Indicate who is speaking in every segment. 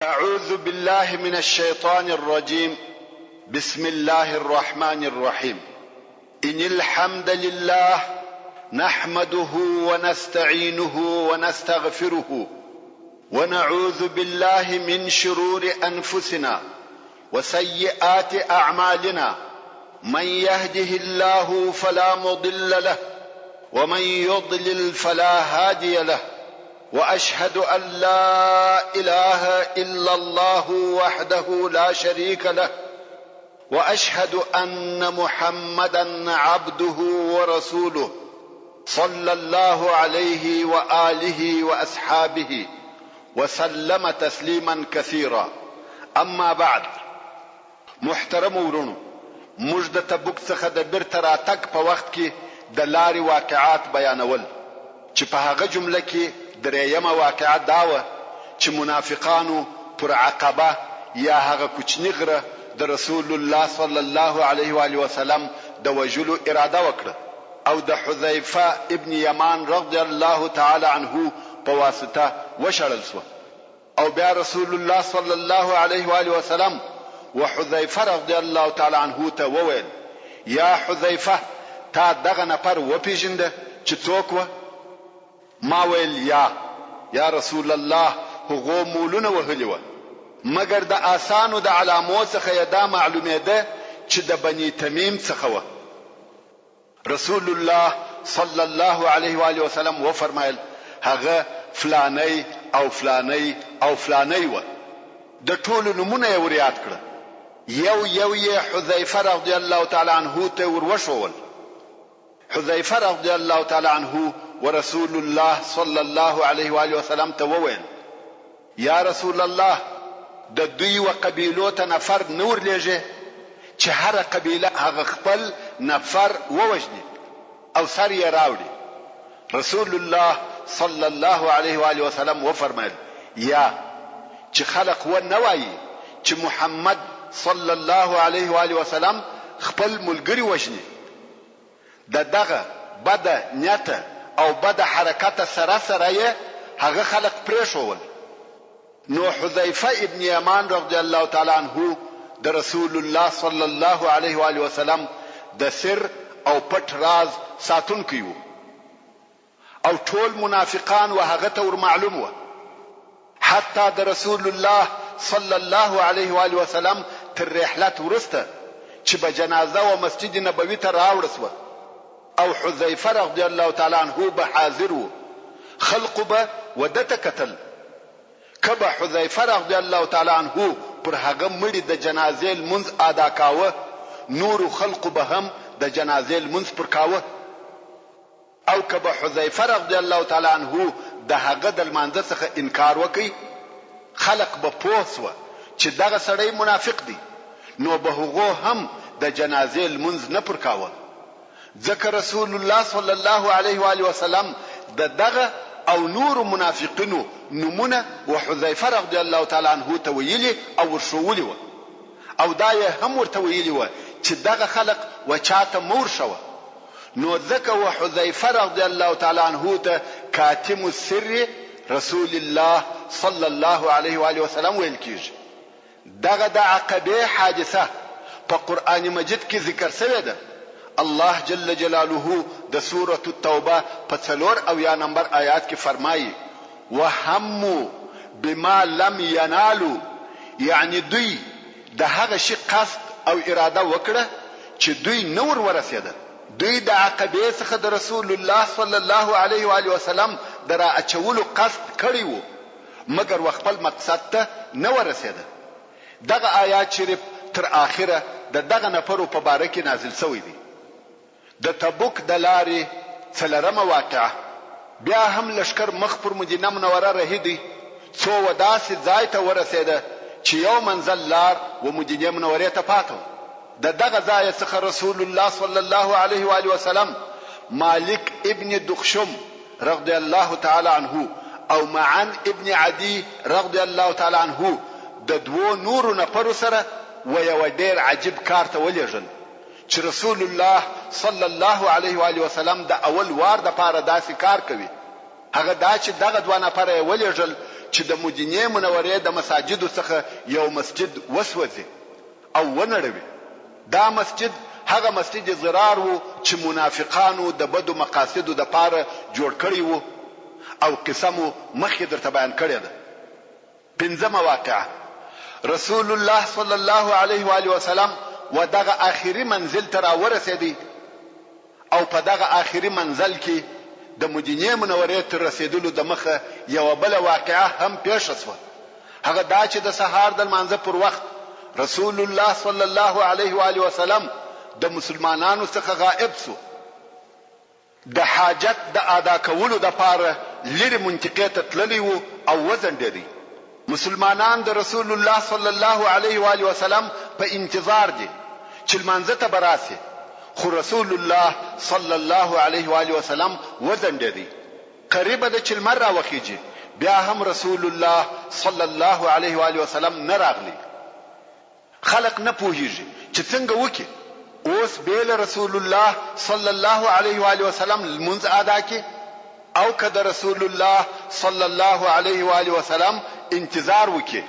Speaker 1: أعوذ بالله من الشيطان الرجيم. بسم الله الرحمن الرحيم. إن الحمد لله نحمده ونستعينه ونستغفره ونعوذ بالله من شرور أنفسنا وسيئات أعمالنا، من يهده الله فلا مضل له ومن يضلل فلا هادي له، وأشهد أن لا إله إلا الله وحده لا شريك له، وأشهد أن محمدا عبده ورسوله صلى الله عليه وآله وأصحابه وسلم تسليما كثيرا. أما بعد، محترم ورونو، موږ د تبوک څخه د بیرته راتګ په وخت کې د لارې واقعات بیانول، چې په هغه جمله کې درېیمه واقعه دا وه چې منافقانو پر عقبه یا هغه کوچني غره د رسول الله صلی الله علیه و آله وسلم د وژلو اراده وکړه او د حذیفه ابن یمان رضی الله تعالی عنه په واسطه وشړل شو. او بیا رسول الله صلی الله علیه و آله وسلم وحذیفه رضی الله تعالی عنه ته وویل: یا حذیفه، تا دغه نفر وپیژنده چې څوک و؟ ما ویل: یا رسول الله، هغو مولونه وهلی و، مګر د آسانو د علامو څخه یې دا معلومېده چې د بني تمیم څخه و. رسول الله صلی الله علیه و آله وسلم وفرمایل: هغه فلانی او فلانی او فلانی و. د ټولو نمونه یې ور یاد کړه، یو یې حذیفه رضی الله تعالی عنه ته ور وښول. حذیفه رضی الله تعالی عنه ورسول الله صلی الله علیه و آله وسلم ته وویل: یا رسول الله، د دوی و قبیلو ته نفر نور لېږي چې هر قبیله هغه خپل نفر ووژني او سر یې راوړي. رسول الله صلی الله علیه و آله وسلم وفرمایل: یا چې خلق و نه وایي چې محمد صلی الله علیه و آله وسلم خپل ملګری وژني، دغه بد نیته او بد حرکت سره یې هغه خلق پرېښول. نو حذیفه ابن یمان رضی الله تعالی عنه د رسول الله صلی الله علیه و آله وسلم د سر او پټ راز ساتونکی و، او ټول منافقان و هغه ته ور معلوم و. حتی د رسول الله صلی الله علیه و آله وسلم تر رحلت ورسته چې به جنازه و مسجد نبوي ته راوړل شوه، او حذیفه رضی الله تعالی عنه به حاضر و، خلق به ودته کتل. کبه حذیفه رضی الله تعالی عنه پر هغه مړي د جنازې لمونځ ادا کاوه، نور خلق به هم د جنازې لمونځ پر کاوه. او کبه حذیفه رضی الله تعالی عنه د هغه د لمانځه څخه انکار وکړي، خلق به پوه سوه چې دغه سړی منافق دی، نو به هغه هم د جنازې لمونځ نه پر کاوه. ځکه رسول الله صلی الله علیه و آله وسلم دغه او نور منافقینو نمونه و حذیفه رضی الله تعالی عنه ته ویلي او ورښولي و، او دا یې هم ورته ویلي و چې دغه خلق و چاته مور شوه. نو ځکه و حذیفه رضی الله تعالی عنه ته کاتم السر رسول الله صلی الله علیه و آله وسلم ویل کیږي. دغه د عقبه حادثه په قران مجید کې ذکر شوی ده. الله جل جلاله د سورة التوبه په 4 نمبر آیات کې فرمایي: وهموا بما لم ينالوا، یعنی دوی د هغه شي قصد او اراده وکړه چې دوی نور ورسېده. دوی د عقبه څخه د رسول الله صلی الله علیه و آله وسلم درا اچولو قصد کړی وو، مګر خپل مقصد ته نه ورسېده. دغه آیات شریف تر اخره دغه نفرو په باره کې نازل شوی دی. د تبوک د لارې څلورمه واقعه. بیا هم لشکر مخ پر مدینه منوره رهیدي، څو وداسې ځای ته ورسېده چې یو منزل لار و مدینه منورې ته پاتو. دغه ځای څخه رسول الله صلی الله علیه و آله وسلم مالک ابن دخشم رضی الله تعالی عنه او معن ابن عدی رضی الله تعالی عنه د دوو نورو نفرو سره و یو ډیر عجیب کار ته ولېږل چې رسول الله صلی الله علیه و آله وسلم د اول وار د پاره داسې کار کوي. هغه دا چې دغه دوه نفر ولېږل چې د مدینې منورې د مساجدو څخه یو مسجد وسوځي او ونړوي. دا مسجد هغه مسجد ضرار وو چې منافقانو د بدو مقاصدو د پاره جوړ کړی وو او قسمو مخې درته بیان کړی ده. پنځمه واقعه، رسول الله صلی الله علیه و آله وسلم ودغه آخري منزل ته راورسېدی او په دغه آخري منزل کې د مدینې منورې تر رسیدلو د مخه یو بل واقعه هم پیښ شوه. هغه دا چې د سهار د لمانځه پر وخت رسول الله صلی الله علیه و آله وسلم د مسلمانانو څخه غائب شو. د حاجت د ادا کولو د پاره لری منطقه ته تللی وو او وزندري. مسلمانان د رسول الله صلی الله علیه و آله وسلم په انتظار دي چې لمانځه ته براسي، خو رسول الله صلی الله علیه و آله وسلم وزندري. قریب د چې لمر راوخیږي بیا هم رسول الله صلی الله علیه و آله وسلم نه راغلی. خلق نه پوهیږي چې څنګه وکي. اوس بیل رسول الله صلی الله علیه و آله وسلم المنز ادا کی او کده رسول الله صلی الله علیه و آله وسلم انتظار وکي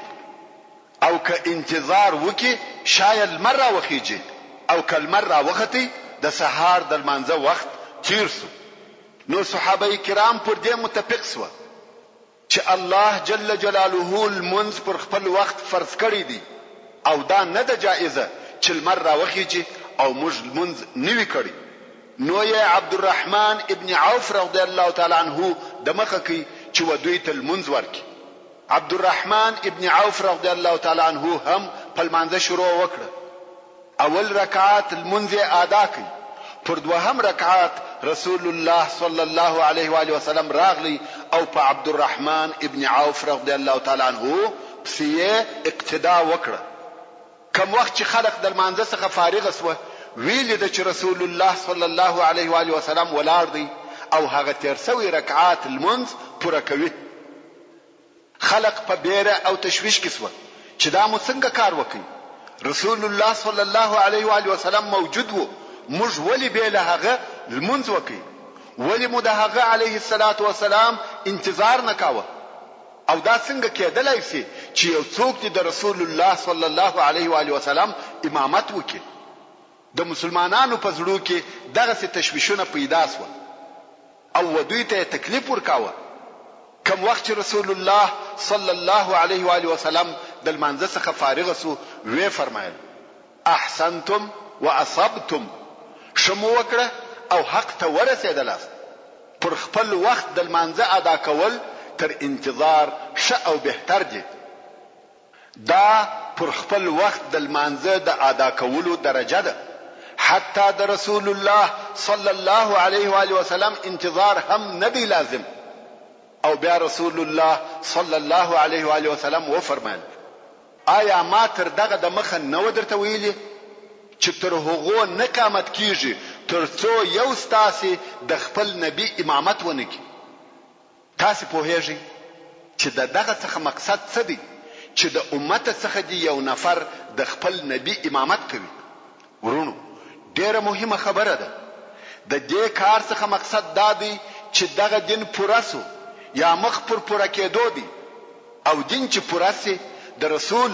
Speaker 1: او که انتظار وکي شاید مره وخیږي او کله مره وختي د سحر د منځه وخت تیر سو. نو صحابه کرام پر دې متفق سو چې الله جل جلاله المنز پر خپل وخت فرض کړی دی او دا نه ده جایزه چې مره وخیږي او موږ منځ نوی کړی. نو یې عبدالرحمن ابن عوف رضی الله تعالی عنہ د مخه کې چې ودوی ته المنځ ورکی. عبدالرحمن ابن عوف رضی الله تعالی عنہ هم په المنځ شروع وکړه. اول رکعات المنځ ادا کړ. پر دوهم رکعات رسول الله صلی الله علیه و آله وسلم راغلی او په عبدالرحمن ابن عوف رضی الله تعالی عنہ پسې اقتدا وکړه. کم وخت چې خلق د منځ څخه فارغ شوه ویل د چې رسول الله صلی الله علیه و آله وسلم ولاړ دی او هغه تیر سوی رکعات المنځ پوره کوي. خلق په بیره او تشویش کې شوه چې دا مو څنګه کار وکړي. رسول الله صلی الله علیه و آله وسلم موجود وو، موږ ولی به له هغه المنځ وکړي، ولی مو د هغه علیه الصلاۃ والسلام انتظار نکاوه. او دا څنګه کېدلای شي چې یو څوک د رسول الله صلی الله علیه و آله وسلم امامت وکړي. د مسلمانانو په زړه کې دغه تشویشونه پیدا شو او دوی ته تکلیف ورکاوه. کم وخت چې رسول الله صلی الله علیه و آله وسلم د منځ څخه فارغ شو وی فرمایل: احسنتم واصبتم، شمو وکړه او حق ته ورسېدلاست. پر خپل وخت د منځ ادا کول تر انتظار ښه او بهتر دي. دا پر خپل وخت د منځ د ادا کولو درجه ده. حتی د رسول الله صلی الله علیه و آله وسلم انتظار هم ندی لازم. او بیا رسول الله صلی الله علیه و آله وسلم و فرمایل: آیا ما تر دغه د مخه نو درته ویلي چې تر هغه نه قامت کیږي تر څو یو ستاسي د خپل نبی امامت ونکي؟ تاسو په هیڅ چې دغه څخه مقصد څه دی چې د امت څخه دی یو نفر د خپل نبی امامت کوي. ورونو ډیره مهمه خبره ده. د دې کار څخه مقصد دا دی چې دغه دین پوراسو یا مخ پر پوره کېدو دی او دین چې پوراسي د رسول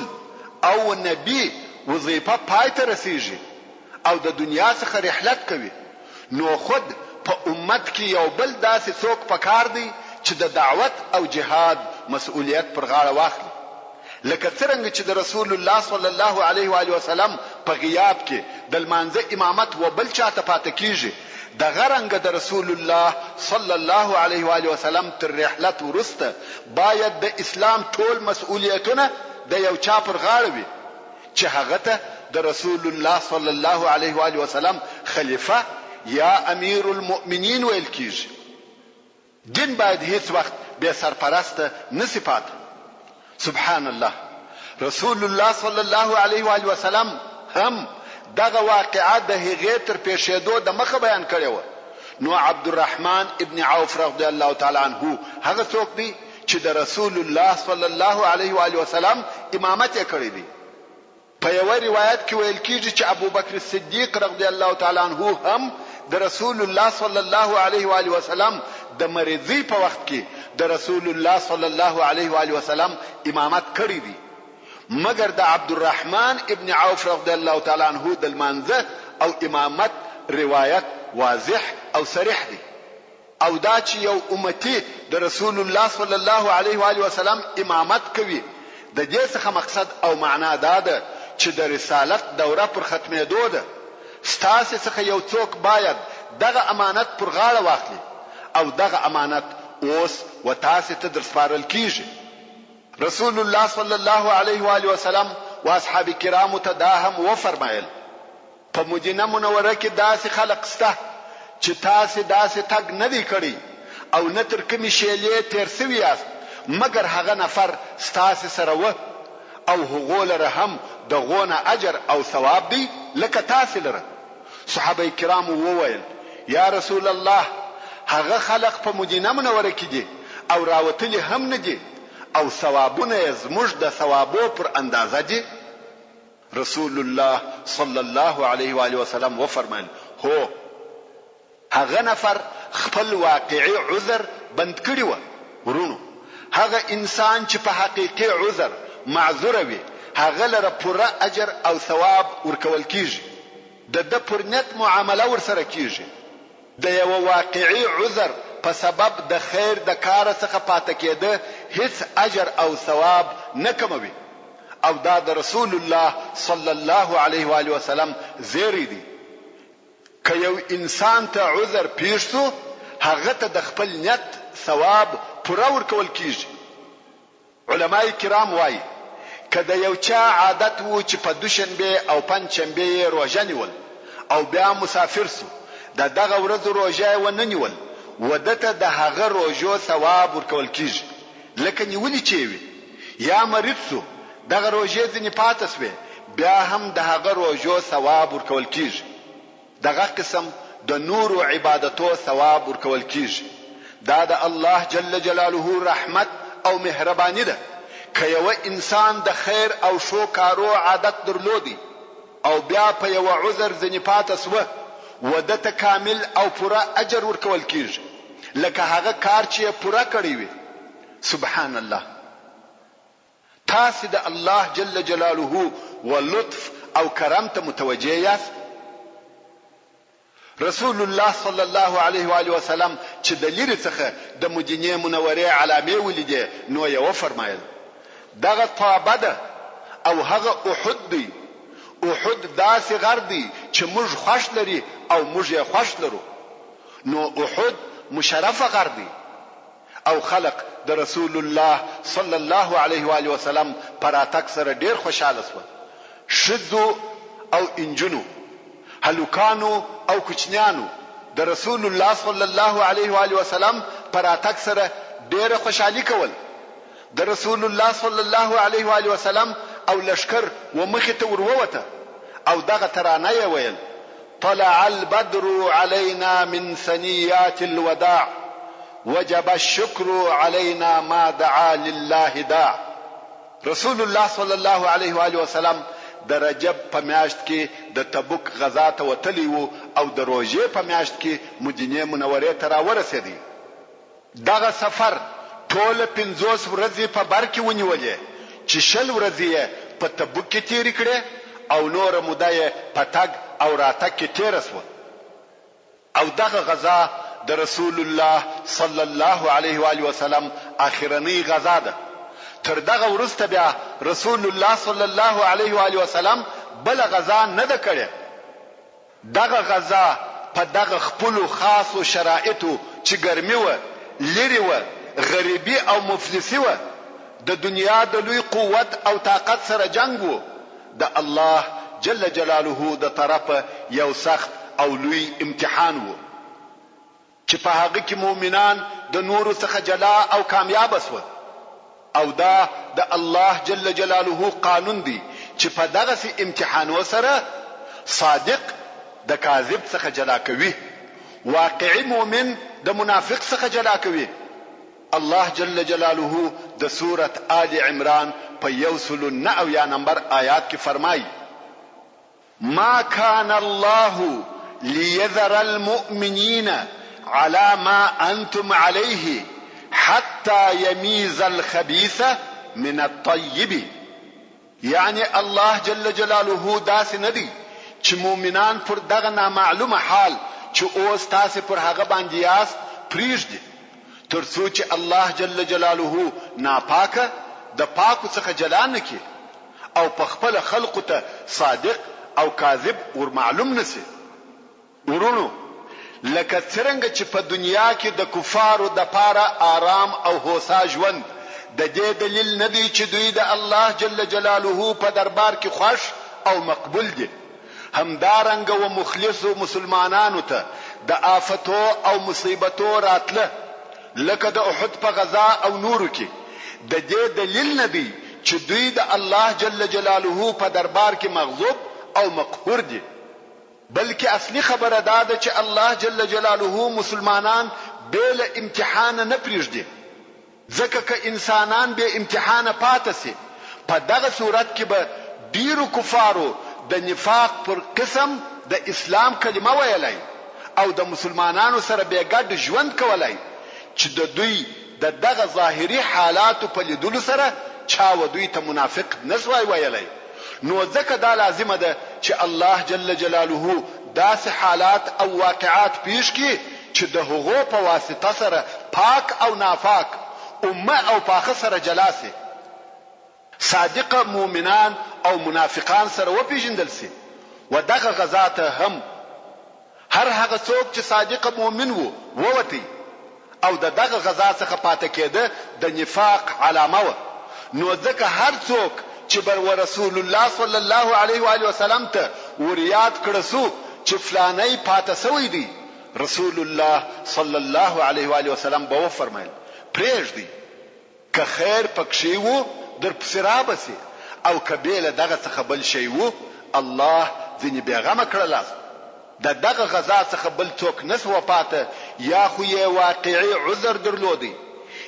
Speaker 1: او نبی وظیفه پای ته رسیږي او د دنیا څخه رحلت کوي. نو خود په امت کې یو بل داسې څوک پکار دی چې د دعوت او جهاد مسؤلیت پر غاړه واخلي. لکه څنګه چې د رسول الله صلی الله علیه و آله وسلم په غیاب کې د المانزه امامت و بل چاته پاتې کیږي، د غرنګ د رسول الله صلی الله علیه و آله وسلم تر رحلت ورسته باید د اسلام ټول مسؤلیتونه د یو چا پر غاړه وي چې هغه ته د رسول الله صلی الله علیه و آله وسلم خلیفہ یا امیر المؤمنین ویل کیږي. دین باید هیڅ وخت به سرپرست نسی پات. سبحان الله، رسول الله صلی الله علیه و آله وسلم هم دغه واقعات د هغې تر پیښېدو د مخه بیان کړی و. نو عبدالرحمن ابن عوف رضی الله تعالی عنہ هغه څوک دی چې د رسول الله صلی الله علیه و آله وسلم امامت یې کړی دی. په یو روایت کې ویل کیږي چې ابو بکر صدیق رضی الله تعالی عنہ هم د رسول الله صلی الله علیه و آله وسلم د مریضۍ په وخت کې د رسول الله صلی الله علیه و آله وسلم امامت کړی دی، مگر د عبدالرحمن ابن عوف رضی الله تعالی عنہ د المانزه او امامت روایت واضح او صریح دی. او دا چې یو امتی د رسول الله صلی الله علیه و آله وسلم امامت کوي، د دې څخه مقصد او معنا دا ده چې د رسالت دوره پر ختمېدو ده. ستاسو څخه یو څوک باید دغه امانت پر غاړه واخلي او دغه امانت اوس و تاسو ته درسپارل کیږي. رسول الله صلی الله علیه و آله وسلم و اصحاب کرام ته دا هم وفرمایل، په مدینه منوره کې داسې خلق سته چې تاسو داسې تګ نه دی کړی او نه تر کومې شیلې تیر سوي یاست مگر هغه نفر ستاسو سره و او هغه لره هم دغونه اجر او ثواب دی لکه تاسو لره. صحابه کرام وویل یا رسول الله هغه خلق په مدینه منوره کې دي او راوتلی هم نه دي او ثوابونه زموږ د ثوابو پر اندازه دي. رسول الله صلی الله علیه و آله وسلم وفرمایل هو هغه نفر خپل واقعي عذر بند کړی و. ورونو هغه انسان چې په حقيقي عذر معذور وي هغه لره پوره اجر او ثواب ورکول کیږي، د پر نیت معامله ورسره کیږي. د یو واقعي عذر په سبب د خیر د کار څخه پاتې کېده هیڅ اجر او ثواب نه کموي. او دا د رسول الله صلی الله علیه و آله وسلم زیری دی. که یو انسان ته عذر پیښ شو هغه ته د خپل نیت ثواب پوره ورکول کیږي. علماء کرام وایي که د یو چا عادت وو چې په دوشنبه او پنځشنبه روژه نیول او بیا مسافر سو دغه ورځ روژه و نه نیول ودته د هغه روژو ثواب ورکول کیږي. لکه نیولې چې وي یا مریض سو دغه روژه ځنی پاتس وي بیا هم د هغه روژو ثواب ورکول کیږي. دغه قسم د نور عبادتو ثواب ورکول کیږي. دا د الله جل جلاله رحمت او مهرباني ده. که یو انسان د خیر او شو کارو عادت درلودي او بیا په یو عذر ځنی پاتس و ودته کامل او پورا اجر ورکول کیږي لکه هغه کار چې پورا کړی وي. سبحان الله. تاسو د الله جل جلاله ولطف او کرم ته متوجه یاست. رسول الله صلی الله علیه و آله وسلم چې د لری څخه د مدینه منوره علامه ولیده نو یې وفرمایل دغه طابه ده او هغه احد دی. احد داسې غر دی چې موږ خوښ لري او موږ یې خوښ لرو. نو احد مشرفه غر دی او خلق د رسول الله صلی الله علیه و آله وسلم پراتک سره ډیر خوشاله شول. شذو او انجنو هلوکانو او کوچنیانو د رسول الله صلی الله علیه و آله وسلم پراتک سره ډیر خوشحالي کول. د رسول الله صلی الله علیه و آله وسلم او لشکر و مخ ته وروته او دغه ترانه یې ویل طلع البدر علينا من ثنيات الوداع وجب الشكر علينا ما دعا لله داع. رسول الله صلی الله علیه و آله وسلم د رجب په میاشت کې د تبوک غزا ته وتلی وو او د روژې په میاشت کې مدینه منوره ته راورسېدی. دغه سفر ټول 50 ورځې په بر کې ونیولې چې 60 ورځې په تبوک کې تیر کړې او نور موده په تګ او راتګ کې تیر شو. او دغه غزا د رسول الله صلی الله علیه و آله وسلم اخرنی غزا ده. تر دغه ورسته بیا رسول الله صلی الله علیه و آله وسلم بل غزا نه ده کړې. دغه غزا په دغه خپل خاصو شرایطو چې ګرمي و، لری و، غریبی او مفلسی و، د دنیا د لوی قوت او طاقت سره جنگ وو. د الله جل جلاله د طرفه یو سخت او لوی امتحان وو چې په هغه کې مؤمنان د نور څخه جلا او کامیاب شول. او دا د الله جل جلاله قانون دی چې په دغه امتحان سره صادق د کاذب څخه جلا کوي، واقعي مؤمن د منافق څخه جلا کوي. الله جل جلاله د سورة آل عمران په 109 نمبر آیات کې فرمایي ما كان الله ليذر المؤمنين على ما انتم عليه حتى يميز الخبيث من الطيب. یعنی الله جل جلاله داسې ندی چې مؤمنان پر دغه نامعلومه حال چې اوس تاسو پر هغه باندې یاست پریږدي، تر څو چې الله جل جلاله ناپاکه د پاکو څخه جلا نکړي او په خپل خلقو ته صادق او کاذب ور معلوم نسی. ورونو، لکه څرنګه چې په دنیا کې د کفارو د پاره آرام او هوسا ژوند د دې دلیل نه دی چې دوی د الله جل جلاله په دربار کې خوښ او مقبول دي، همدارنګه و مخلصو مسلمانانو ته د آفتو او مصیبتو راتله لکه د احد په غزا او نورو کې د دې دلیل نه دی چې دوی د الله جل جلاله په دربار کې مغضوب او مقهور دي، بلکې اصلي خبره دا ده چې الله جل جلاله مسلمانان بل امتحان نه پریږدي، ځکه که انسانان به امتحان پاتې سي په دغه صورت کې به ډیرو کفارو د نفاق پر قسم د اسلام کلمه ویلای او د مسلمانانو سره به ګډ ژوند کولای چې د دوی د دغه ظاهري حالاتو په لیدلو سره چا و دوی ته منافق نسوای ویلای. نو ځکه دا لازمه ده چې الله جل جلاله داسې حالات او واقعات پیش کړي چې د هغو په واسطه سره پاک او نافاک امه او پاخه سره جلا سي، صادق مؤمنان او منافقان سره وپیژندل سي. و دغه غزا ته هم هر هغه څوک چې صادق مؤمن وو ووتی او دغه غزا څخه پاتې کېده د نفاق علامه و. نو ځکه هر څوک چې بر رسول الله صلی الله علیه و آله وسلم ته وريات کړسو چې فلانی پاتې سوی دی، رسول الله صلی الله علیه و آله وسلم به فرمایل پرېږدي که خیر پکښې وو در پسې رابسي او که بیله دغه څخه بل شی وو الله ځینې بېغمه کړلاست. د دغه غزا څخه بل څوک نسو پاته یا خو یې واقعي عذر درلودي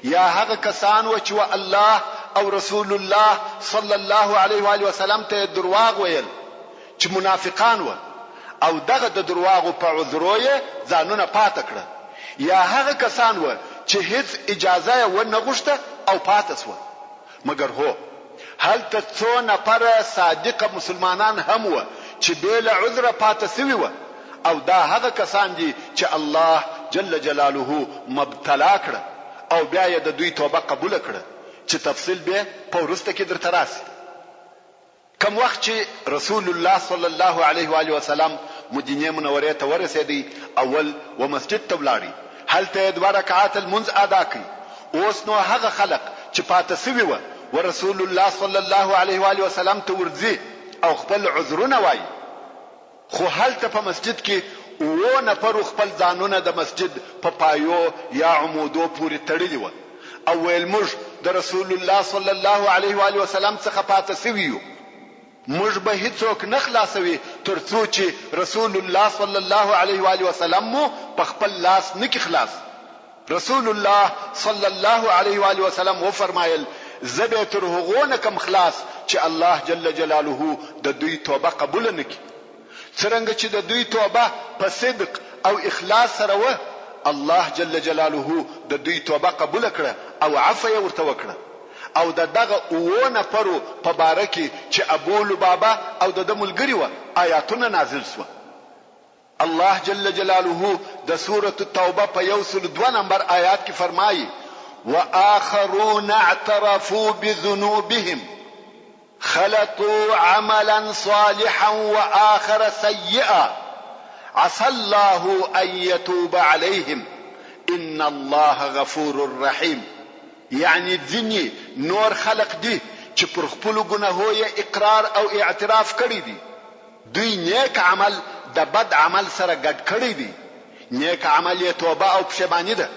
Speaker 1: یا هغه کسان و چې الله او رسول الله صلی الله علیه و آله وسلم ته درواغ ویل چې منافقان و او دغه د درواغو په عذرو یې ځانونه پاته کړه، یا هغه کسان و چې هیڅ اجازه یې ونه غوښته او پاته سو. مګر هو هلته څو نفر صادق مسلمانان هم و چې بل عذر پاته سوي و او دا هغه کسان دي چې الله جل جلاله مبتلا کړ او بیا یې د دوی توبه قبول کړ چې تفصیل به په ورسته کې درته راسي. کوم وخت چې رسول الله صلی الله علیه و آله وسلم مدینه منوره ته ورسېدی اول و مسجد ته ولاړی، هلته 2 رکعات المنځ ادا کړ. اوس نو هغه خلق چې پاتې سوي و ورسول الله صلی الله علیه و آله وسلم ته ورځي او خپل عذرونه وایي، خو هلته په مسجد کې و نفر خپل ځانونه د مسجد په پایو یا عمودو پورې تړلي و او ویل موږ د رسول الله صلی الله علیه و آله وسلم څخه پاتې سوي یو، موږ به هیڅوک نه خلاصوي تر څو چې رسول الله صلی الله علیه و آله وسلم مو په خپل لاس نکي خلاص. رسول الله صلی الله علیه و آله وسلم و فرمایل زبه تر هغه نه کم خلاص چې الله جل جلاله د دوی توبه قبول نکي. څنګه چې د دوی توبه په صدق او اخلاص سره و الله جل جلاله د دوی توبه قبول کړه او عفو ورته وکړه. او دغه و نفرو په باره کې چې ابو لبابه او د ملګری و آیاتونه نازل شو. الله جل جلاله د سوره التوبه په 102 نمبر آیات کې فرمایي واخرون اعترفوا بذنوبهم خلطوا عملا صالحا واخر سيئا عسى الله ان يتوب عليهم ان الله غفور رحيم. یعنی ځینې نور خلق دي چې پر خپل ګناهو یې اقرار او اعتراف کړی دي، دوی نیک عمل د بد عمل سره ګډ کړی دي. نیک عمل یې توبه او پښیمانی ده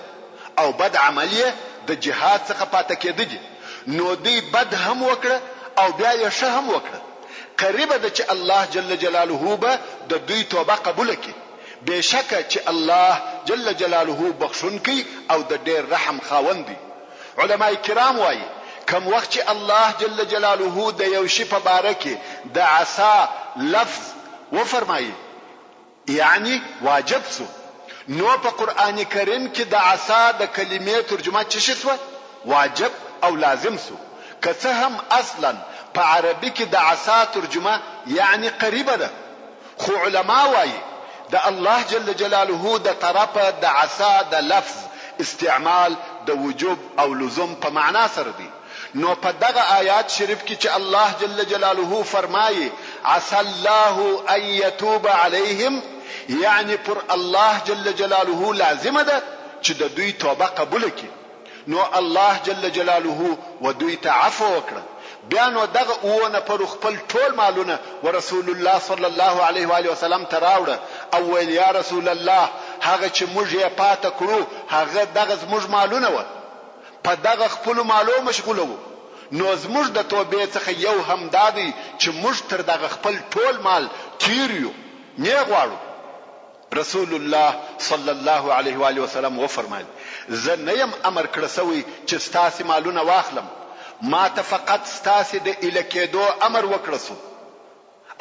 Speaker 1: او بد عمل یې د جهاد څخه پاتې کېدل دي. نو دوی بد هم وکړه او بیا یې ښه هم وکړه. قریب ده چې الله جل جلاله به د دوی توبه قبول کړي، بشکه چې الله جل جلاله بخښونکی او د ډېر رحم خاوند دی. علماء کرام وایي کوم وخت چې الله جل جلاله د یو شی په باره کې د عسى لفظ و فرمایي یعنی واجب سو، نو په قران کریم کې د عصا د کلمې ترجمه څه شوه؟ واجب او لازم سو. که څه هم اصلا په عربي کې د عصا ترجمه یعنی قریبه ده، خو علما وایي د الله جل جلاله د طرفه د عصا د لفظ استعمال د وجوب او لزوم په معنا سره دی. نو په دغه آیات شریف کې چې الله جل جلاله فرمایي عسى الله ان يتوب عليهم، یعنی پر الله جل جلاله لازم ده چې د دوی توبه قبول کړي. نو الله جل جلاله و دوی ته عفو وکړه. بیا نو دغه اونه پر خپل ټول مالونه ورسول الله صلی الله علیه و آله وسلم ته راوړه او ویل یا رسول الله هغه چې موږ یې پاته کړو هغه دغه زموږ مالونه و، په دغه خپل مالو مشغوله وو. نو زموږ د توبې څخه یو هم دادی چې موږ تر دغه خپل ټول مال تیریو نه غواړو. رسول الله صلی الله علیه و آله وسلم و فرمایل زه نه يم امر کړی سوی چې ستاسو مالونه واخلم، ما ته فقط ستاسو د الکېدو امر وکړسو.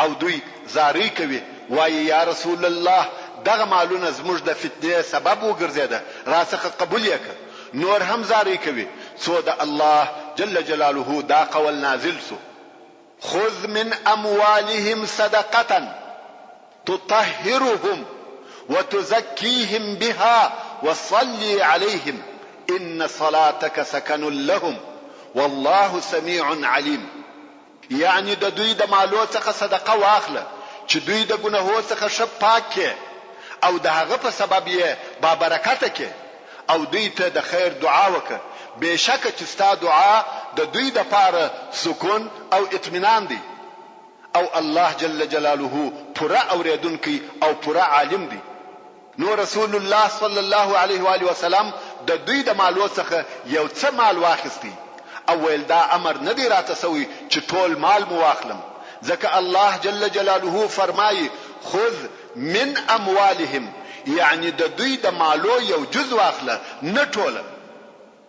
Speaker 1: او دوی زاری کوي وایي یا رسول الله دغه مالونه زموږ د فتنې سبب وګرځیده، راڅخه قبول یې کړه. نور هم زاری کوي څو د الله جل جلاله دا قول نازل سو خذ من اموالهم صدقه تطهرهم وتزكيهم بها وصلي عليهم ان صلاتك سكن لهم والله سميع عليم. یعنی د دوی د مالو څخه صدقه واخله چې دوی د ګناهو څخه شپ پاکه او د هغه په سبب یې با برکت کې او دوی ته د خیر دعا وکړه. بشکه چې ستا دعا د دوی د پاره سکون او اطمینان دی او الله جل جلاله پورا اوریدونکي او پورا عالم دی. نو رسول الله صلی الله علیه و آله وسلم د دوی د مالو څخه یو څه مال واخیستی او ویل دا امر نه دی راته سوی چې ټول مال مو واخلم، ځکه الله جل جلاله فرمایي خذ من اموالهم، یعنی د دوی د مالو یو جز واخله نه ټوله.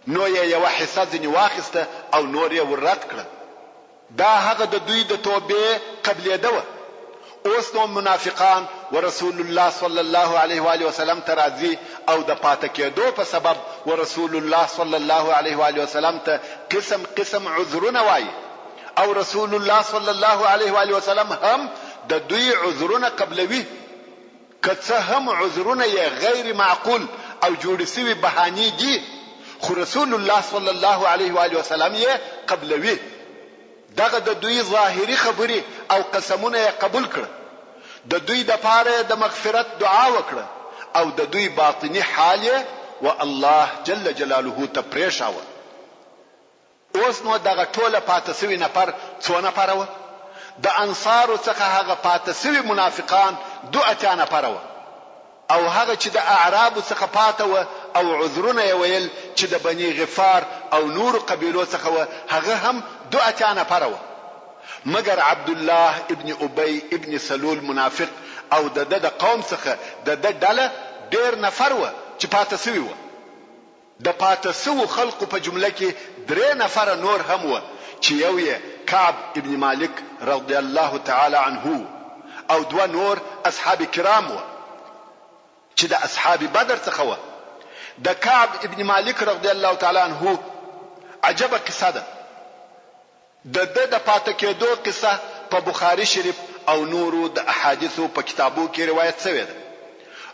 Speaker 1: نو یو حصہ ځنی واخسته او نور یې ورات کړه. دا هغه د دوی د توبې قبلې ده. اوس نو منافقان ورسول الله صلی الله علیه و آله وسلم ترازی او د پاتې کېدو په سبب ورسول الله صلی الله علیه و آله وسلم ته قسم قسم عذرونه وایي او رسول الله صلی الله علیه و آله وسلم هم د دوی عذرونه قبلوي، که څه هم عذرونه یې غیر معقول او جوړ شوي بهاني دي، خو رسول الله صلی الله علیه و آله وسلم یې قبلوي. دغه د دوی ظاهري خبري او قسمونه یې قبول کړ، د دوی د پاره د مغفرت دعا وکړه او د دوی باطنی حال یې و الله جل جلاله ته پریښاوه. اوس نو دغه ټوله پاتې سوي نفر څو نفر و؟ د انصارو څخه هغه پاتې سوي منافقان 2 نفر و او هغه چې د اعراب څخه پاتې و او عذرونه یې ویل چې د بني غفار او نور قبیلو څخه و هغه هم 2 نفر و. مگر عبد الله ابن ابي ابن سلول منافق او د قوم څخه د ډله ډیر نفر و چې پاتې سوي و. د پاتې سوو خلقو په جمله کې 3 نفر نور هم و چې یو یې کعب ابن مالک رضی الله تعالی عنه او 2 نور اصحاب کرام و چې د اصحاب بدر څخه و. د کعب ابن مالک رضی الله تعالی عنه عجبه قصه ده. د پاتې کېدو قصه په بخاری شریف او نورو د احادیثو په کتابو کې روایت شوی ده.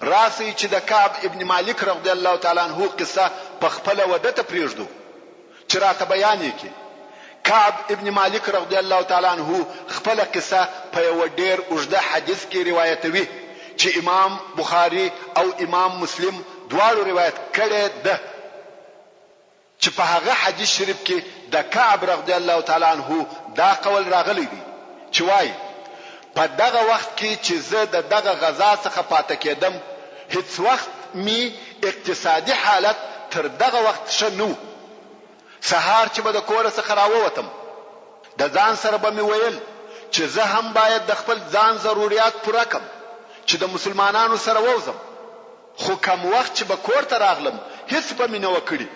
Speaker 1: راسي چې د کعب ابن مالک رضی الله تعالی عنه قصه په خپل ودته پریږدو چې راته بیان یې کعب ابن مالک رضی الله تعالی عنه خپل قصه په یو ډیر اوږده حدیث کې روایتوي چې امام بخاری او امام مسلم دواړو روایت کړي ده چې په هغه حدیث شریف کې د کعب رضی الله تعالی عنه دا قول راغلی دی چې وایي په دغه وخت کې چې زه دغه غزا څخه پاتې کېدم هیڅ وخت می اقتصادي حالت تر دغه وخت شنو. سهار چې به د کور څخه راووتم د ځان سره به می ویل چې زه هم باید د خپل ځان ضرورت پوره کړم چې د مسلمانانو سره ووزم، خو کوم وخت چې به کور ته راغلم هیڅ به می نه وکړي.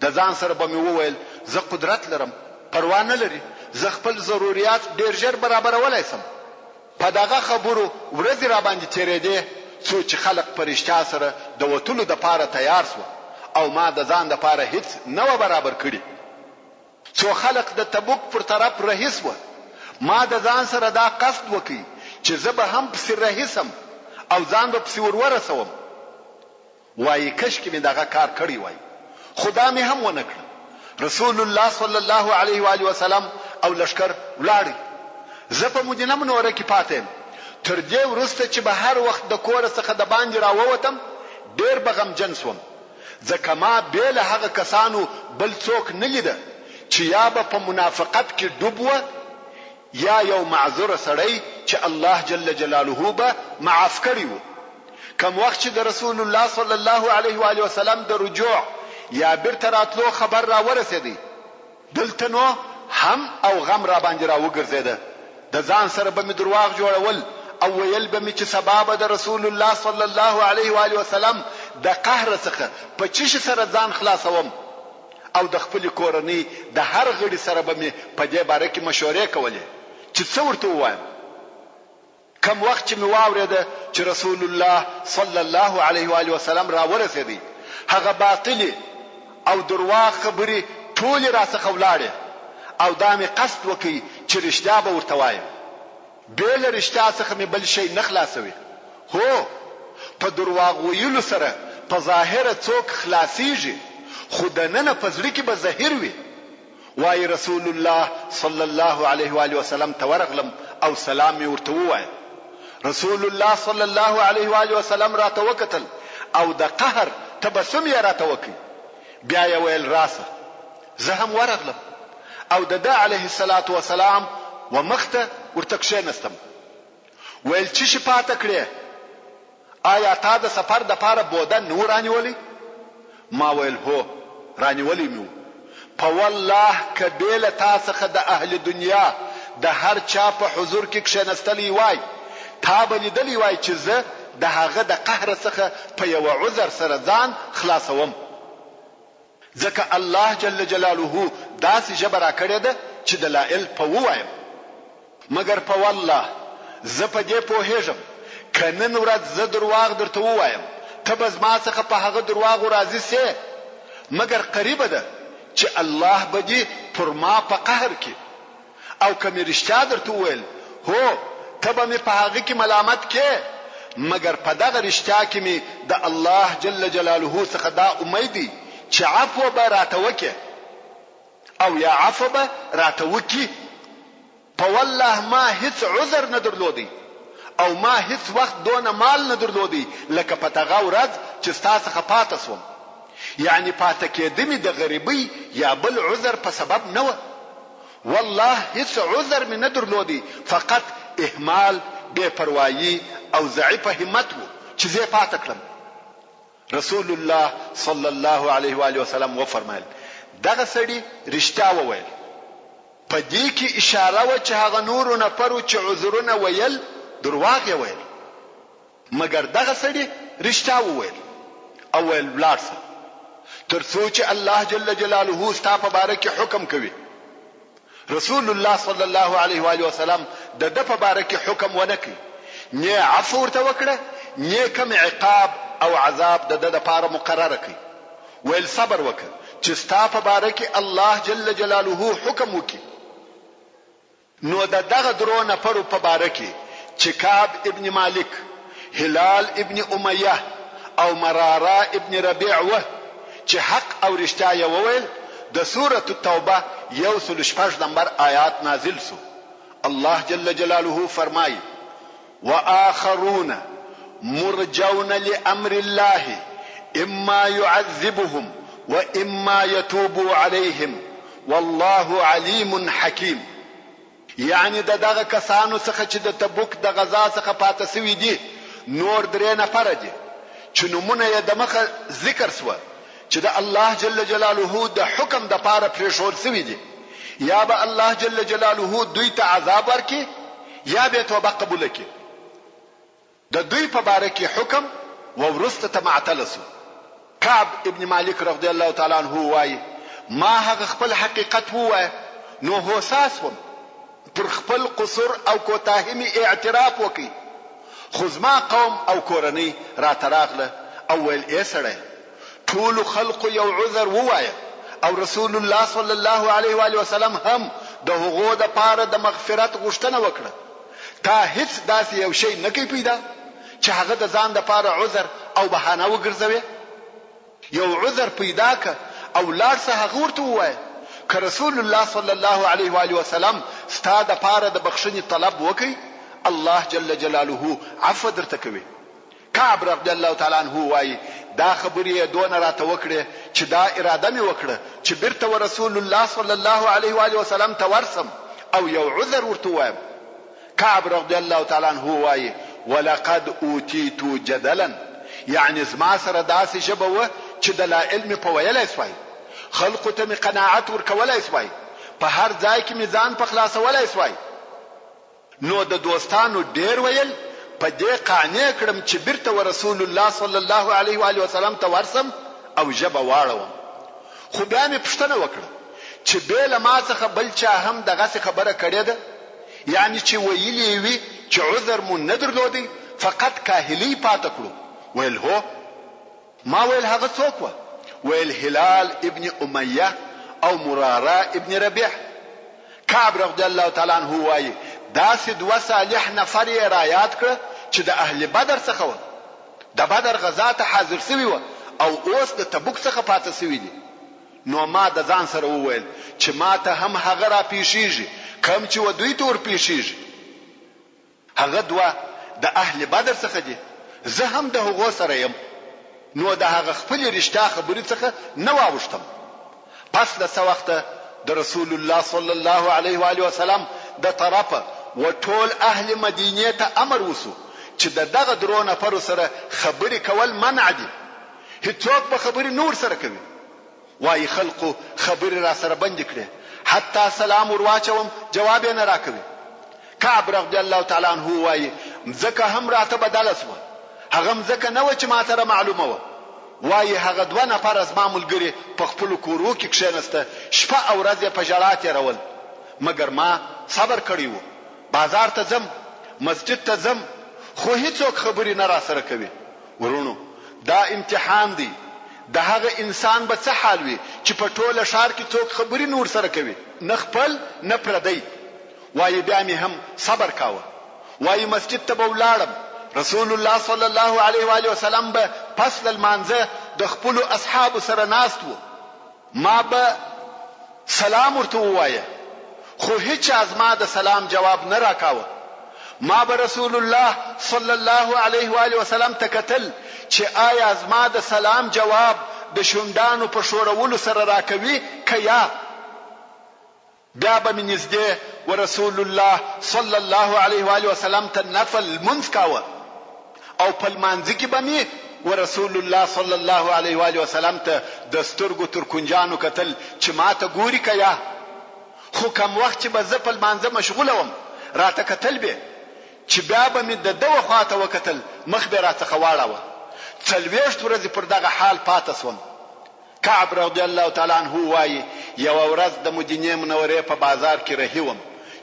Speaker 1: د ځان سره به می وویل زه قدرت لرم، پروا نه لري، زه خپل ضرورت ډیر ژر برابرولای سم. په دغه خبرو ورځې را باندې تیرېدې څو چې خلق پرشتیا سره د وتلو د پاره تیار سو او ما د ځان د پاره هیڅ نه برابر کړی. څو خلق د تبوک پر طرف رهیس و، ما د ځان سره دا قصد وکي چې زه به هم پسې رهیسم او ځان به پسې ورسوم. وای کش کې مې دغه کار کړی وای، خدا مې هم ونه کړ. رسول الله صلی الله علیه و آله وسلم او لشکر ولاړی. زه په مدینه منوره کې پاتم. تر دې وروسته چې به هر وخت د کور څخه د باندې راووتم ډېر بغمجن سوم، ځکه ما به له هغه کسانو بل څوک نه لیده چې یا به په منافقت کې ډوب و یا یو معذور سړی چې الله جل جلاله به معاف کړی و. کوم وخت چې د رسول الله صلی الله علیه و آله وسلم د رجوع یا بیرته راتلو خبر را ورسېدی، دلته نو هم او غم را باندې را وګرځیده. د ځان سره به مې درواغ جوړول او ویل به مې چې سبب د رسول الله صلی الله علیه و آله وسلم د قهر څخه په چش سره ځان خلاصوم او د خپل کورنۍ د هر غړي سره به مې په دې باره کې مشورې کولې چې څه ورته وایم. کوم وخت چې مې واورېده چې رسول الله صلی الله علیه و آله وسلم را ورسېدی، هغه باطل او درواغ خبرې ټول را څخه ولاړې او دا مې قصد وکي چې رښتیا به ورته وایم. بل رښتیا څخه مې بل شي نه خلاصوي. هو په درواغ ویلو سره په ظاهر څوک خلاصيږي، خو د نن په ځل کې به ظاهر وي. وای رسول الله صلی الله علیه و آله وسلم تورغلم او سلام می ورته وای. رسول الله صلی الله علیه و آله وسلم را توکتل او د قهر تبسم یې را توکي. بیا یې ویل راسه. زه هم ورغلم او د علیه الصلاۃ والسلام ومخته ورته کښینستم. ویل چې شي پاته کړې، آیا تا د سفر د پاره بوده نور رانیولې؟ ما ویل هو رانیولې مې. په والله کبیله تاسو د اهل دنیا د هر چا په حضور کې کښینستلې وای، تا به لیدلې وای چې زه د هغه د قهر څخه په یو عذر سره ځان خلاصوم. ځکه الله جل جلاله داسې جبر کړی ده چې دلائل په وایم. مگر په والله زه په دې پوهېږم کنن ورځ زه درواغ درته وایم ته به زما څخه په هغه درواغ راضي سې، مگر قریب ده چې الله به دې پر ما په قهر کې او کوم رښتیا درته ویل هو ته به مې په هغه کې ملامت کې، مگر په دغه رښتیا کې مې د الله جل جلاله څخه دا امید دی چې عفو به راته وکړي او یا عفو به راته وکړي. په والله ما هیڅ عذر نه درلودی او ما هیڅ وخت دونه مال نه درلودی لکه په تغه ورځ چې تاسو څخه پاتې سوم. یعنی پاتې کېدمې د غریبۍ یا بل عذر په سبب نه و. والله هیڅ عذر مې نه درلودی، فقط اهمال، بے پروايي او ضعیف همت وو چې زه پاتې کړم. رسول الله صلی الله علیه و آله وسلم و فرمایل دغه سړي رښتیا وویل. په دې کې اشاره و چې هغه نور نفرو چې عذرونه ویل درواغ ویل، مگر دغه سړي رښتیا وویل او ویل بلارسه تر څو چې الله جل جلاله ستا په باره کې حکم کوي. رسول الله صلی الله علیه و آله وسلم د په باره کې حکم ونکړي، نه عفو ورته وکړه نه کوم عقاب او عذاب د لپاره مقرره کړي. ویل صبر وکړه چې ستا په باره کې الله جل جلاله حکم وکړي. نو دغه درو نفرو په باره کې چې کعب ابن مالک، هلال ابن امیه او مراره ابن ربیع و چې حق او رښتیا یې وویل، د سوره التوبه 106 نمبر آیات نازل سو. الله جل جلاله فرمایي واخرون مرجون لامر الله اما يعذبهم واما يتوب عليهم والله عليم حكيم. یعنی دغه کسانو څخه چې د تبوک د غزا څخه پاتې سوي دي نور درې نفر دي چې نمونه یې د مخه ذکر سو چې د الله جل جلاله د حکم د پاره پرېښول سوي دي، یا به الله جل جلاله دوی ته عذاب ورکړي یا به توبه قبول کړي. د دوی په باره کې حکم و ورسته ته معتل سو. کعب ابن مالک رضی الله تعالی عنہ وایي ما هغه خپل حقیقت وایي نو حساس وم، پر خپل قصور او کوتاهی می اعتراف وکي، خو زما قوم او کورنۍ راته راغله او ویل ای سړی ټولو خلقو یو عذر ووایه او رسول الله صلی الله علیه و آله وسلم هم د هغو د پاره د مغفرت غوښتنه وکړه. تا هیڅ داسې یو شی نه کوي پیدا چې هغه د ځان د پاره عذر او بهانه وګرځوي؟ یو عذر پیدا ک او لاړ څه هغه ورته ووایه. که رسول الله صلی الله علیه و آله وسلم ستا د پاره د بخښنې طلب وکړي، الله جل جلاله عفو درته کوي. کعب رضی الله تعالی عنہ وایي دا خبرې دونه راته وکړه چې دا اراده مې وکړه چې بیرته ورسول الله صلی الله علیه و آله وسلم ته ورسم او یو عذر ورته وایم. کعب رضی الله تعالی عنہ وایي ولقد اوتیت جدلا، یعنی زما سره داسې ژبه و چې دلایل مې په ویلای سوای، خلقو ته مې قناعت ورکولای سوای، په هر ځای کې مې ځان په خلاصولای سوای. نو د دوستانو ډیر ویل په دې قانع کړم چې بیرته ورسول الله صلی الله علیه و آله وسلم ته ورسم او ژبه واړوم. خو بیا مې پوښتنه وکړه چې بیل ما څخه بل چا هم دغه خبره کړې ده، یعنی چې ویلې وي چې عذر مو نه درلودي فقط کاهلی پاتې کړو. ویل هو. ما ویل هغه څوک و؟ ویل هلال ابن امیه او مراره ابن ربیع. کعب رضی الله تعالی عنہ وایي داسې دوه صالح نفر یې رایاد کړ چې د اهل بدر څخه و، د بدر غزا ته حاضر شوی و او اوس د تبوک څخه پاتې شوی دي. نو ما د ځان سره وویل چې ما ته هم هغه را پیښیږي کم چې و دوی تور پیښیږي. هغه دوه د اهل بدر څخه دي، زه هم د هغو سره یم. نو د هغه خپل رښتیا خبرې څخه نه واوښتم. پس له څه وخته د رسول الله صلی الله علیه و آله وسلم د طرفه و ټول اهل مدینه ته امر وسو چې دغه درو نفر سره خبرې کول منع دي، هیڅوک به خبرې نور سره کوي. وای خلقو خبرې را سره بند کړي، حتی سلام ورواچوم جواب یې نه راکوي. کعب رضی الله تعالی عنہ وای ځکه هم راته بدل اسو، هغه ځکه نه و چې ما سره معلومه و. وای هغه دوه نفر از ما ملګری په خپل کورو کې کښینسته، شپه او ورځ په ژړا تیرول، مګر ما صبر کړی وو. بازار ته ځم، مسجد ته ځم، خو هیڅوک خبرې نه را سره کوي. ورونو دا امتحان دی. د هغه انسان به څه حال وي چې په ټوله ښار کې څوک خبرې نور سره کوي، نه خپل نه پردی. وای بیا مې هم صبر کاوه. وای مسجد ته به ولاړم، رسول الله صلی الله علیه و آله وسلم به پس لمانځه د خپل اصحاب سره ناست وو. ما به سلام ورته ووایه، خو هیڅ از ما د سلام جواب نه راکاوه. ما به رسول الله صلی الله علیه و آله وسلم ته کتل چې آیا از ما د سلام جواب د شوندانو په شورولو سره راکوي که یا. بیا به مې نږدې ورسول الله صلی الله علیه و آله وسلم ته نفل منځ کاوه او په لمانځه کې به مې ورسول الله صلی الله علیه و آله وسلم ته د سترګو تر کنجانو کتل چې ما ته ګوري که یا. خو کم وخت چې به زه په لمانځه مشغوله وم راته کتل به چې بیا به مې د دغه خواته وکتل، مخ به راڅخه واړاوه. 40 ورځې پر دغه حال پاتې شوم. کعب رضی الله تعالی عنہ وایي یو ورځ د مدینې منورې په بازار کې رهي وم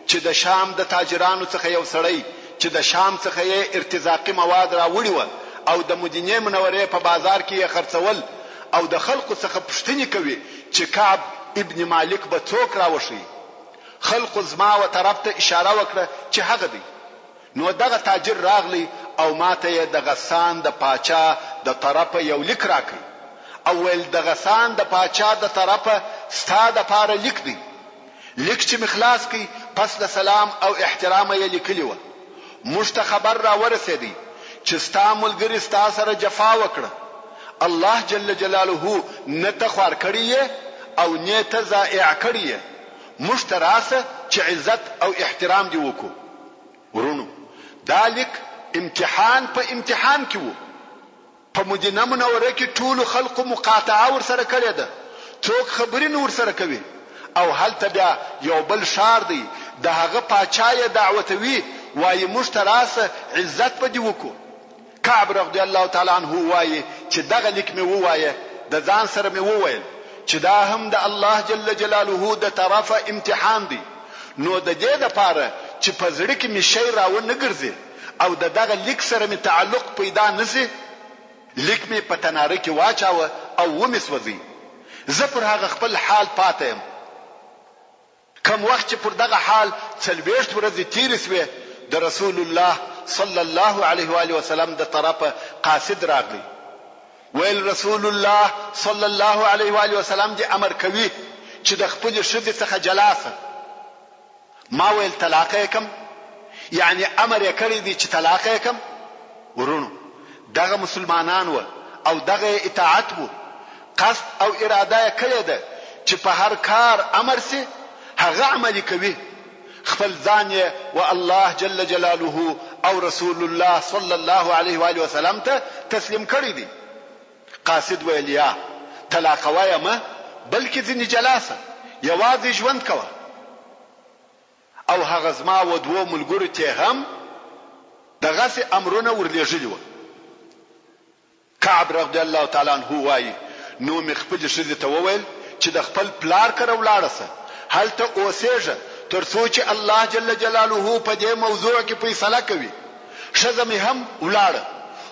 Speaker 1: چې د شام د تاجرانو څخه یو سړی چې د شام څخه یې ارتزاقي مواد راوړي و او د مدینې منورې په بازار کې یې خرڅول او د خلکو څخه پوښتنې کوي چې کعب ابن مالک به څوک راوشي. خلکو زما و طرف ته اشاره وکړه چې هغه دی. نو دغه تاجر راغلی او ماته یې د غسان د پاچا د طرفه یو لیک راکړ او ول د غسان د پاچا د طرفه ستا د پاره لیک دی. لیک چې مخلاص کی پس د سلام او احترام یې لیکلی و. موږ ته خبر را ورسېدی چې ستا ملګری ستا سره جفا وکړه، الله جل جلاله نه ته خوار کړی او نه ته ضائع کړی. موږ ته راسه چې عزت او احترام دی وکړو. ورونو دا لیک امتحان په امتحان کې وو. په مدینه منوره کې ټول خلقو مقاطعه ور سره کړې ده، څوک خبرې نور سره کوي او هلته بیا یو بل شار دی د هغه پاچای دعوتوي وایي موږ ته راسه عزت به دی وکړو. کعب رضی الله تعالی عنہ وایي چې دغه لیک مې ووایه، د ځان سره مې وویل چې دا هم د الله جل جلاله د طرفه امتحان دی. نو د دې لپاره چې په زړه کې مې شی راو نه ګرځي او دغه لیک سره می تعلق پیدا نسی، لیک می په تناره کې واچاوه او ومې سوځي. زه پر هغه خپل حال پاتې یم. کم وخت چې پر دغه حال 40 ورځې تیرې سوې، د رسول الله صلی الله علیه و آله وسلم د طرفه قاصد راغلی. ویل رسول الله صلی الله علیه و آله وسلم دې امر کوي چې د خپل ښځې څخه جلاسه. ما ویل طلاق یې کم، یعنی امر یې کړی دی چې طلاق یې کم. ورونو دغه مسلمانان و او دغه اطاعت و، قصد او اراده یې کړې ده چې په هر کار امر سي هغه عملي کوي. خپل ځان یې و الله جل جلاله او رسول الله صلی الله علیه و آله وسلم ته تسلیم کړی دی. قاصد ویل یا طلاق وایم بلکې ځنې جلاسه یوازې ژوند کوه. او هغه زما و دوه ملګرو ته هم دغه امرونه ورلېږلي و. کعب رضی الله تعالی عنہ وایي نو مې خپل ښځې ته وویل چې د خپل پلار کره ولاړه سه، هلته اوسېږه تر څو چې الله جل جلاله په دې موضوع کې فیصله کوي. ښځه مې هم ولاړه،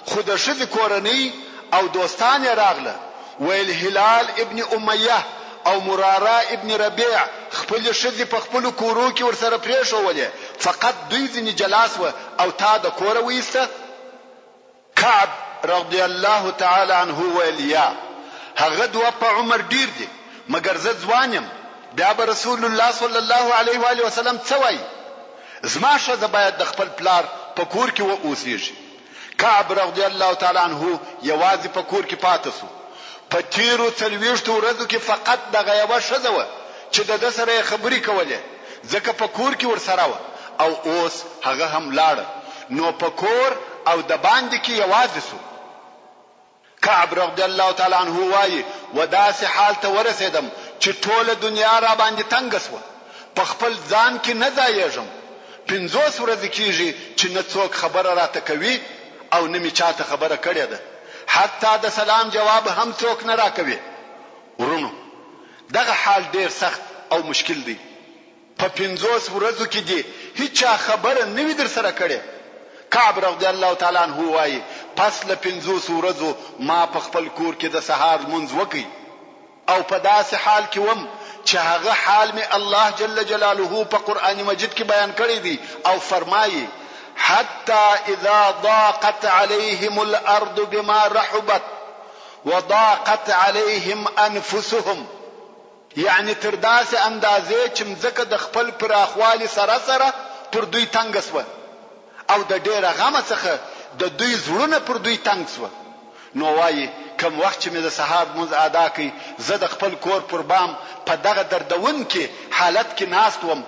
Speaker 1: خو د ښځې کورنۍ او دوستان یې راغله. ویل هلال ابن امیه او مراره ابن ربیع خپل ښځې په خپل کورو کې ورسره پرېښولې، فقط دوی ځینې جلاس و او تا د کوره وایسته. کعب رضی الله تعالی عنه ویل یا هغه دوه په عمر ډیر دي، مګر زه ځوان یم، بیا به رسول الله صلی الله علیه و آله وسلم څه وایي؟ زما ښځه باید د خپل پلار په کور کې واوسېږي. کعب رضی الله تعالی عنه یوازې په کور کې پاتې شو. په تیرو 40 ورځو کې فقط دغه یوه ښځه وه چې د ده سره خبرې کولې، ځکه په کور کې ورسره وه او اوس هغه هم لاړه، نو په کور او د باندې کې یوازې شو. کعب رضی الله تعالی عنه وایي و داسې حال ته ورسېدم چې ټوله دنیا را باندې تنګ شوه، په خپل ځان کې نه ځایېږم. 50 ورځې کېږي چې نه څوک خبره راته کوي او نه مې چاته خبره کړې ده، حتی د سلام جواب هم څوک نه راکوي. ورونو دغه حال ډیر سخت او مشکل دی. په 50 ورځو کې دی هیڅ خبره نه وي در سره کړې. کعب رضی الله تعالی عنہ وایي پس له 50 ورځو ما په خپل کور کې د سهار منځ وکړ او په داسې حال کې وم چې هغه حال می الله جل جلاله په قران مجید کې بیان کړی دی او فرمایي حتى اذا ضاقت عليهم الارض بما رحبت وضاقت عليهم انفسهم، یعنی تر داسې اندازې چې مځکه د خپل پراخوالي سره سره پر دوی تنګ شوه او د ډېره غمه څخه د دوی زړونه پر دوی تنګ شوه. نو وایي کم وخت چې مې د سهار لمونځ ادا کړ، زه د خپل کور پر بام په دغه دردونکي حالت کې ناست وم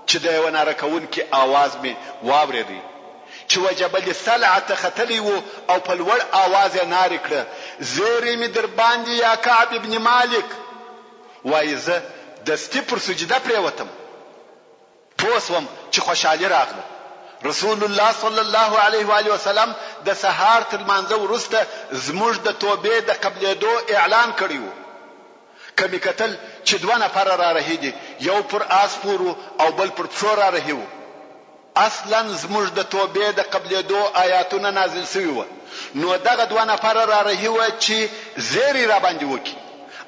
Speaker 1: چې د یوه ناره کوونکي آواز مې واورېدی چې وجبل سلعه ختلی وو او په لوړ آواز یې نارې کړه زیرې مې در باندې یا کعب ابن مالک. وایي زه دستي پر سجده پرېوتم، پوه شوم چې خوشحالي راغله. رسول الله صلی الله علیه و آله وسلم د سهار تر لمانځه وروسته زموږ د توبې د قبلېدو اعلان کړی و. کمی کتل چې 2 نفر را رهي دي، یو پر آس پورو او بل پر پښو را رهي وو. اصلا زموږ د توبې د قبلېدو آیاتونه نازل شوي وو، نو دغه 2 نفر را رهي وو چې زیری را باندې وکړي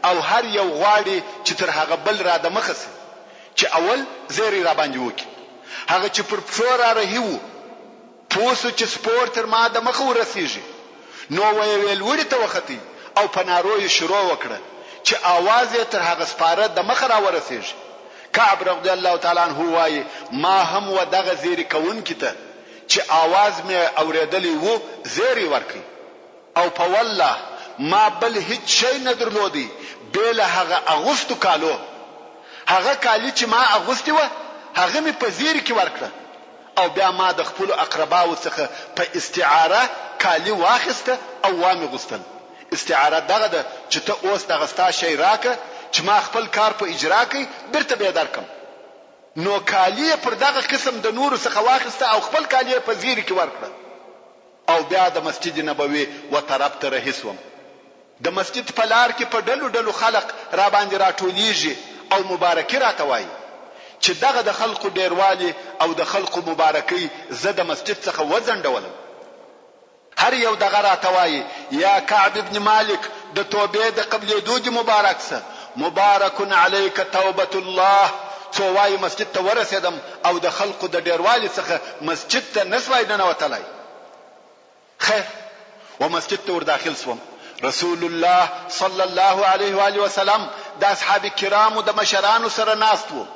Speaker 1: او هر یو غواړي چې تر هغه بل را د مخه سي چې اول زیری را باندې وکړي. هغه چې پر پښو را رهي وو پوسو چې سپور تر ما د مخه ورسیږي، نو ویل وړي ته وختي او په ناروی شروع وکړه چې आवाज یې تر هغه سپاره د مخه را ورسیږي. کعب رضی الله تعالی عنہ وایي ما هم و دغه زیری کون کیته چې आवाज مې اوریدلی وو زیری ورکړي او په والله ما بل هیڅ شی نه درلودي بل هغه اغوستو کالو. هغه کالی چې ما اغوستي و هغه مې په زیری کې ورکړه او بیا ما د خپل اقرباو څخه په استعاره کالی واخسته او وامه غوستل. استعاره دغه ده چې ته اوس دغه ستا شی راکه چې ما خپل کار په اجرا کې برته به درکم. نو کالی پر دغه قسم د نور څخه واخسته او خپل کالی په زیری کې ورکړه او بیا د مسجد نبوي و طرف ته رهیسوم. د مسجد په لار کې په ډلو ډلو خلق را باندې راټولیږي او مبارکي راته وایي چې دغه د خلقو ډیروالي او د خلقو مبارکي زه د مسجد څخه وځنډولم. هر یو دغه راته وایي یا کعب ابن مالک د توبې د قبلېدو دې مبارک سه، مبارک علیک توبه الله. څو وایي مسجد ته ورسېدم او د خلقو د ډیروالي څخه مسجد ته نسوای ننوتلی. خیر و مسجد ته ور داخل سوم. رسول الله صلی الله علیه و آله وسلم د اصحاب کرامو د مشرانو سره ناست وو.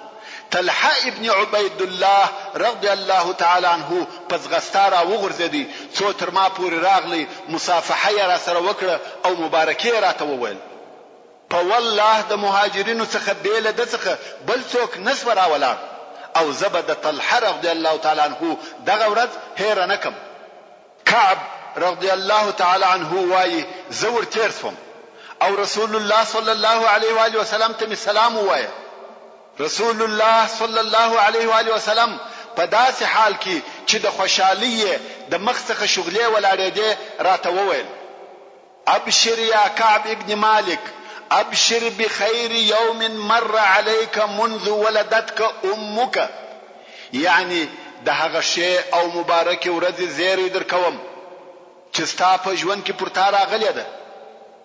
Speaker 1: طلحه ابن عبید الله رضی الله تعالی عنه پس غستاره وغورځېدی، څو تر ما پورې راغلی، مصافحه یې را سره وکړه او مبارکي یې راته وویل. په والله د مهاجرینو څخه بیل د څخه بل څوک نسو راولاړ او زه به د طلحه رضی الله تعالی عنه دغه ورځ هېره نه کم. کعب رضی الله تعالی عنه وایي زه ورتېر سوم او رسول الله صلی الله علیه و آله وسلم ته می سلام ووایه. رسول الله صلی الله علیه و آله وسلم په داسې حال کې چې د خوشحالۍ د مخ څخه شغلې ولاړېدې راته وویل ابشر یا کعب ابن مالک ابشر بخیر یوم مر علیک منذ ولدتک امک. یعنی د هغه شی او مبارک ورځ زیری درکوم چې ستا په ژوند کې پورته راغلې ده،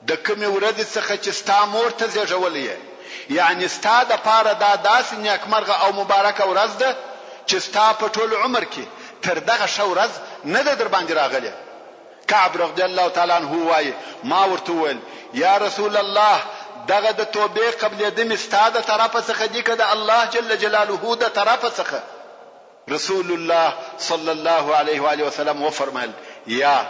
Speaker 1: د کومې ورځې څخه چې ستا مور ته زیږولې یې. یعنی ستا د پاره دا داسې نیکمرغه او مبارکه ورځ ده چې ستا په ټول عمر کې تر دغه ښه ورځ نه ده در باندې راغلې. کعب رضی الله تعالی عنه وایي ما ورته وویل یا رسول الله دغه د توبې قبلېدل مې ستا د طرفه څخه دي که د الله جل جلاله د طرفه څخه؟ رسول الله صلی الله علیه و آله وسلم وفرمایل یا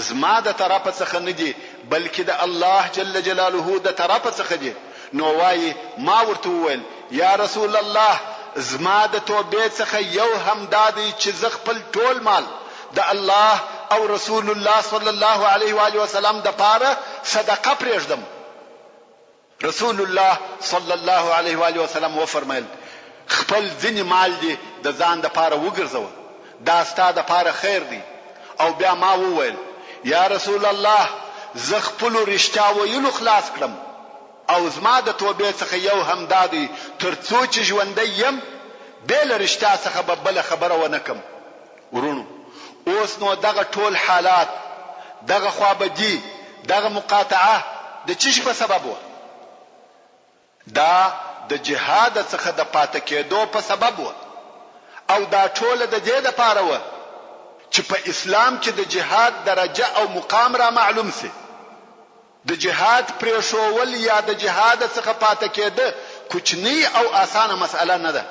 Speaker 1: زما د طرفه څخه نه دي بلکې د الله جل جلاله د طرفه څخه دي. نو وایي ما ورته وویل یا رسول الله زما د توبې څخه یو هم دادی چې زه خپل ټول مال د الله او رسول الله صلی الله علیه و آله وسلم د پاره صدقه پرېږدم. رسول الله صلی الله علیه و آله وسلم وفرمایل خپل ځینې مال دی د ځان د پاره وګرځوه، دا ستا د پاره خیر دی. او بیا ما وویل یا رسول الله زه خپلو رښتیا ویلو خلاص کړم او زما د توبې څخه یو هم دادی تر څو چې ژوندی یم بې له رښتیا څخه به بله خبره ونه کم. ورونو اوس نو دغه ټول حالات، دغه خوابدي، دغه مقاطعه د څه شي په سبب وه؟ دا د جهاد څخه د پاتې کېدو په سبب وه او دا ټول د دې دپاره وه چې په اسلام کې د جهاد درجه او مقام را معلوم سي. د جهاد پرېښول یا د جهاد څخه پاتې کېده کوچنی او اسانه مسأله نه ده.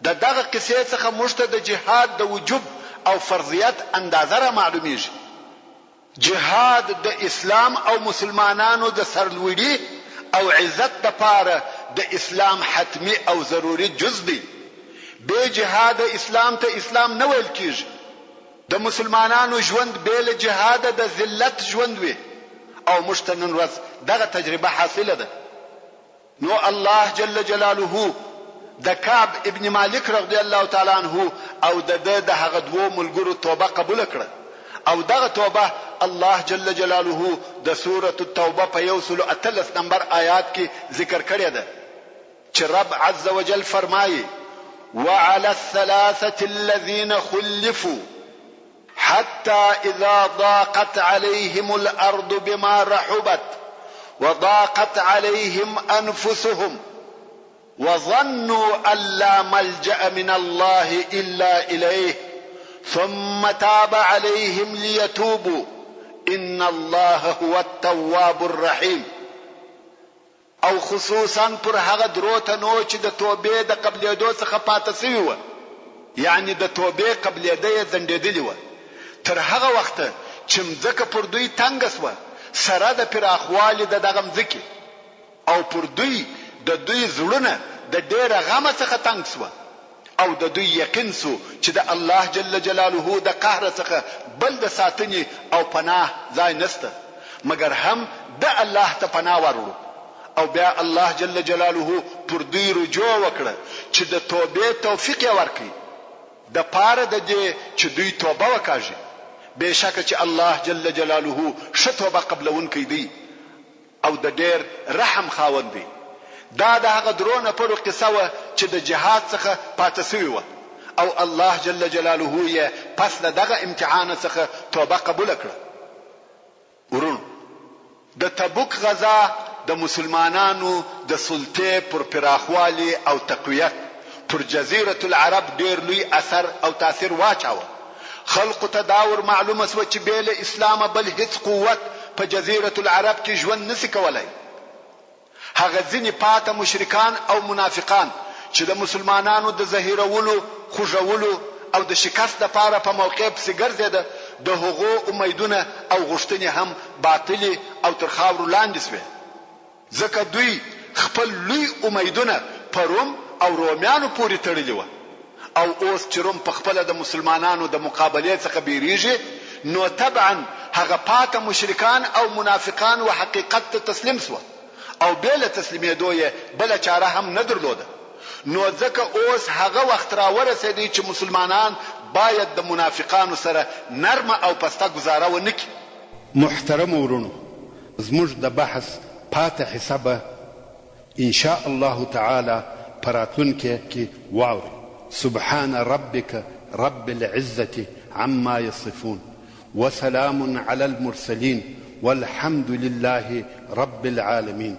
Speaker 1: د دغه قصې څخه موږ ته د جهاد د وجوب او فرضیت اندازه را معلومیږي. جهاد د اسلام او مسلمانانو د سرلوړي او عزت لپاره د اسلام حتمی او ضروري جز دی. به جهاد اسلام ته اسلام نه ویل کیږي. د مسلمانانو ژوند به له جهاد د ذلت ژوند وي او مشتنن ورځ دغه تجربه حاصله ده. نو الله جل جلاله د کعب ابن مالک رضی الله تعالی عنه او د هغه دوه ملګرو توبه قبول کړه او دغه توبه الله جل جلاله د سوره التوبه په 113 نمبر آیات کې ذکر کړی ده چې رب عز وجل فرمایي وعلى الثلاثه الذين خلفوا حتى إذا ضاقت عليهم الأرض بما رحبت وضاقت عليهم أنفسهم وظنوا أن لا ملجأ من الله إلا إليه ثم تاب عليهم ليتوبوا إن الله هو التواب الرحيم. او خصوصا پر هغه دروتنو چې د توبې د قبلېدو څخه پاتې سوي وه، یعنی د توبې قبلېده یې ځنډېدلې وه تر هغه وخته چې مځکه پر دوی تنګه سوه سره د پراخوالي د دغه مځکې او پر دوی د دوی زړونه د ډېره غمه څخه تنګ سوه او د دوی یقین سو چې د الله جل جلاله د قهر څخه بل د ساتنې او پناه ځای نسته مګر هم د الله ته پناه ورړو. او بیا الله جل جلاله پر دوی رجوع وکړه چې د توبې توفیق یې ورکړي د پاره د دې چې دوی توبه وکړي. بشکه چې الله جل جلاله ښه توبه قبلونکی دی او د ډېر رحم خاوند دی. دا د هغه درو نفرو قصه وه چې د جهاد څخه پاتې سوي وه او الله جل جلاله یې پس له دغه امتحان څخه توبه قبول کړه. ورونو، د تبوک غزا د مسلمانانو د سلطې پر پراخوالي او تقویت پر جزیره العرب ډیر لوی اثر او تاثیر واچاوه. خلقو ته دا ور معلومه سوه چې بېله اسلامه بل هیڅ قوت په جزیره العرب کې ژوند نسی کولای. هغه ځینې پاته مشرکان او منافقان چې د مسلمانانو د ظهیرولو، خوږولو او د شکست لپاره په موقع پسې ګرځېده، د هغو امیدونه او غوښتنې هم باطلې او تر خاورو لاندې سوې، ځکه دوی خپل لوی امیدونه په روم او رومیانو پورې تړلي وه. او اوس چې روم په خپله د مسلمانانو د مقابلې څخه بیریږي، نو طبعا هغه پاته مشرکان او منافقان و حقیقت ته تسلیم سوه او بېله تسلیمېدو یې بله چاره هم نه درلوده. نو ځکه اوس هغه وخت راورسېدی چې مسلمانان باید د منافقانو سره نرمه او پسته گزاره ونه کړي. محترم ورونو، زموږ د بحث پاته حصه به ان شاء الله تعالی په راتلونکي کې واورئ. سبحان ربك رب العزة عما يصفون وسلام على المرسلين والحمد لله رب العالمين.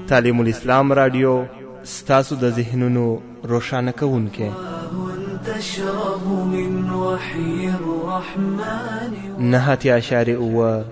Speaker 2: تعلیم الاسلام رادیو ستاسو د ذهنونو روښانه کوونکی.
Speaker 3: تشرب من وحي الرحمن
Speaker 2: 9.9